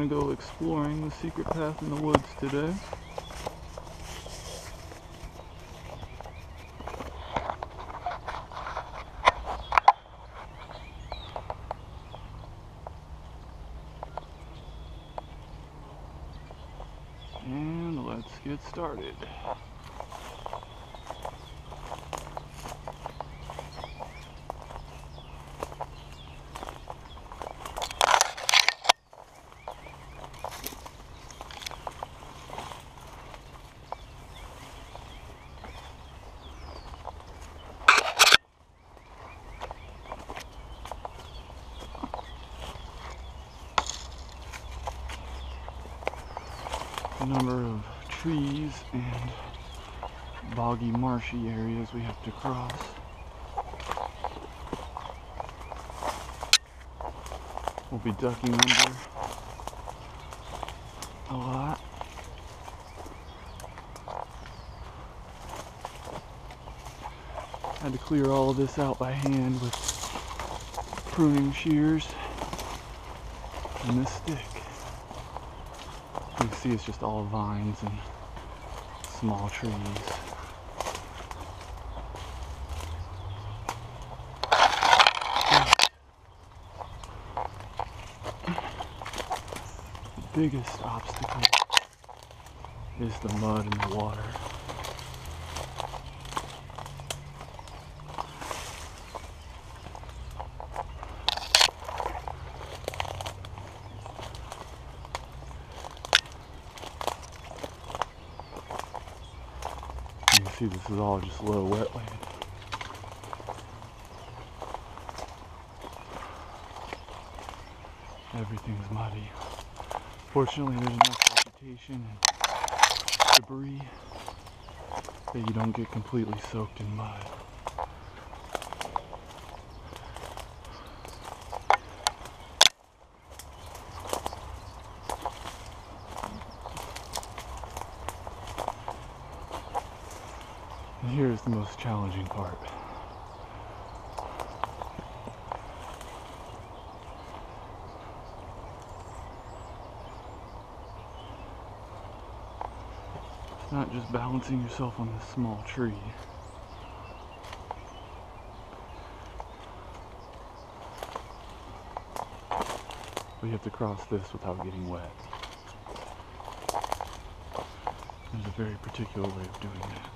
gonna go exploring the secret path in the woods today. And let's get started. The number of trees and boggy, marshy areas we have to cross. We'll be ducking under a lot. Had to clear all of this out by hand with pruning shears and this stick. You can see it's just all vines and small trees. The biggest obstacle is the mud and the water. You can see this is all just low wetland. Everything's muddy. Fortunately, there's enough vegetation and debris that you don't get completely soaked in mud. And here's the most challenging part. It's not just balancing yourself on this small tree. But you have to cross this without getting wet. There's a very particular way of doing that.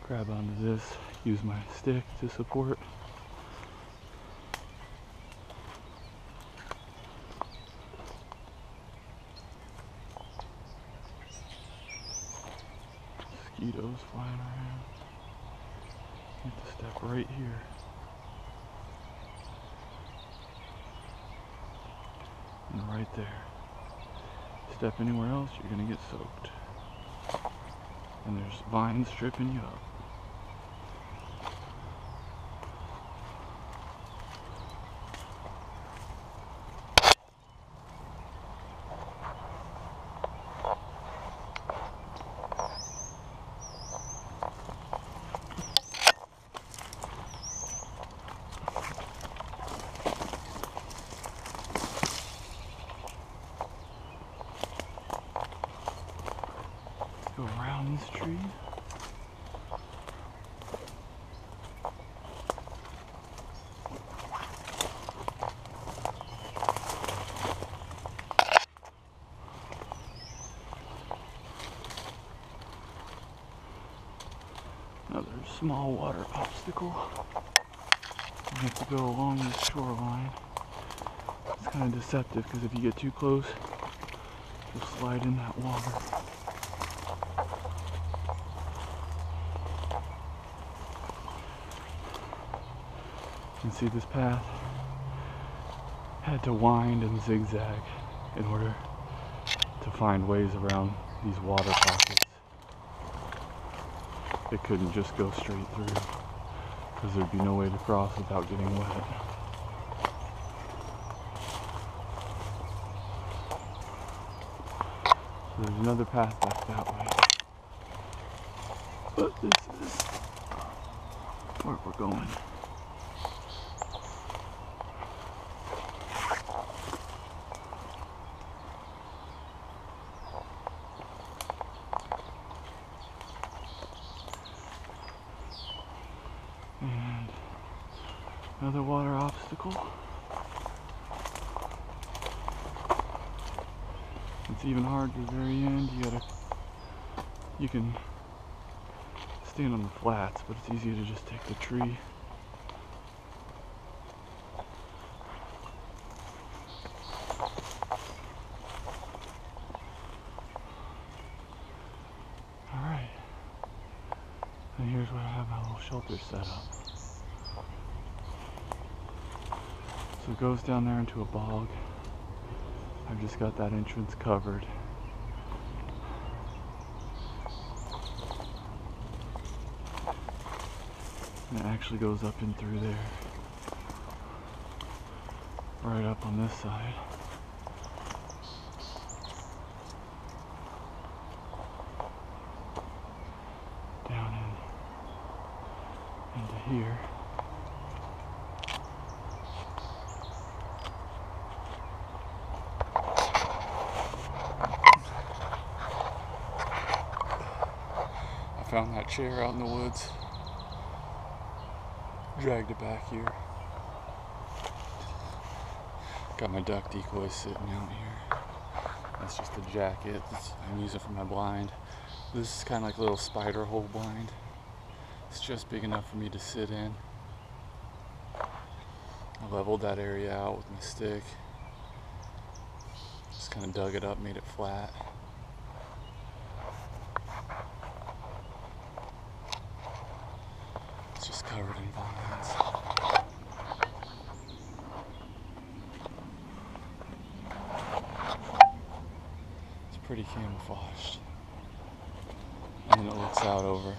Grab onto this, use my stick to support. Mosquitoes flying around. You have to step right here. And right there. Step anywhere else, you're gonna get soaked. And there's vines stripping you up. Go around this tree. Another small water obstacle. You have to go along this shoreline. It's kind of deceptive because if you get too close, you'll slide in that water. You can see this path had to wind and zigzag in order to find ways around these water pockets. it couldn't just go straight through, because there'd be no way to cross without getting wet. So there's another path back that way. But this is where we're going. And another water obstacle. It's even hard at the very end. You can stand on the flats, but it's easier to just take the tree. Alright. And here's where I have my little shelter set up. So it goes down there into a bog. I've just got that entrance covered. And it actually goes up and through there. Right up on this side. Down into here. I found that chair out in the woods. Dragged it back here. Got my duck decoys sitting out here. That's just a jacket. I'm using for my blind. This is kind of like a little spider hole blind. It's just big enough for me to sit in. I leveled that area out with my stick. Just kind of dug it up, made it flat. It's just covered in vines. It's pretty camouflaged. And then it looks out over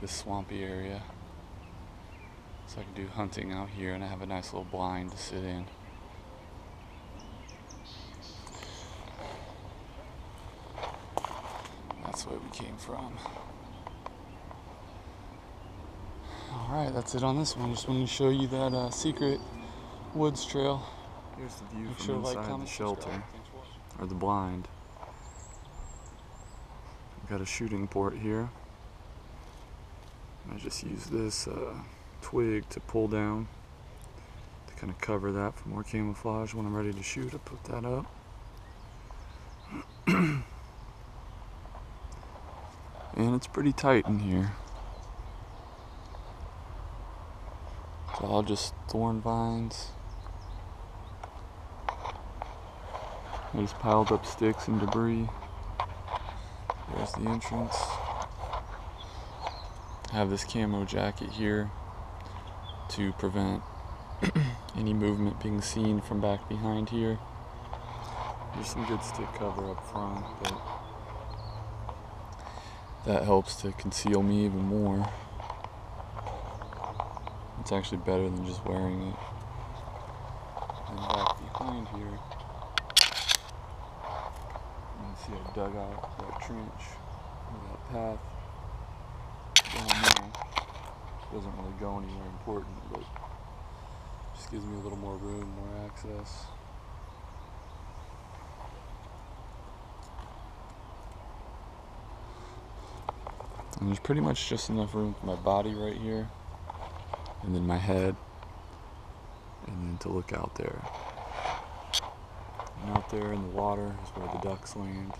this swampy area. So I can do hunting out here, and I have a nice little blind to sit in. That's where we came from. Alright, that's it on this one. Just wanted to show you that secret woods trail. Here's the view from inside the shelter, or the blind. I've got a shooting port here. I just use this twig to pull down to kind of cover that for more camouflage. When I'm ready to shoot, I put that up. And it's pretty tight in here. It's all just thorn vines. I just piled up sticks and debris. There's the entrance. I have this camo jacket here to prevent any movement being seen from back behind here. There's some good stick cover up front, but that helps to conceal me even more. It's actually better than just wearing it. And back behind here, you can see I dug out that trench, or that path down there. Doesn't really go anywhere important, but just gives me a little more room, more access. And there's pretty much just enough room for my body right here, and then my head, and then to look out there. And out there in the water is where the ducks land.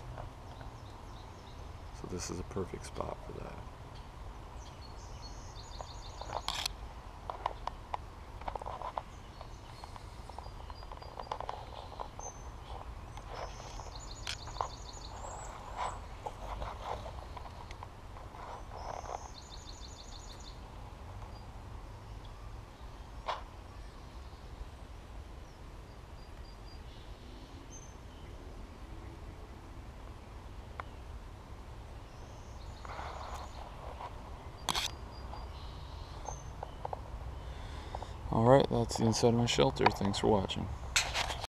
So this is a perfect spot for that. Alright, that's the inside of my shelter. Thanks for watching.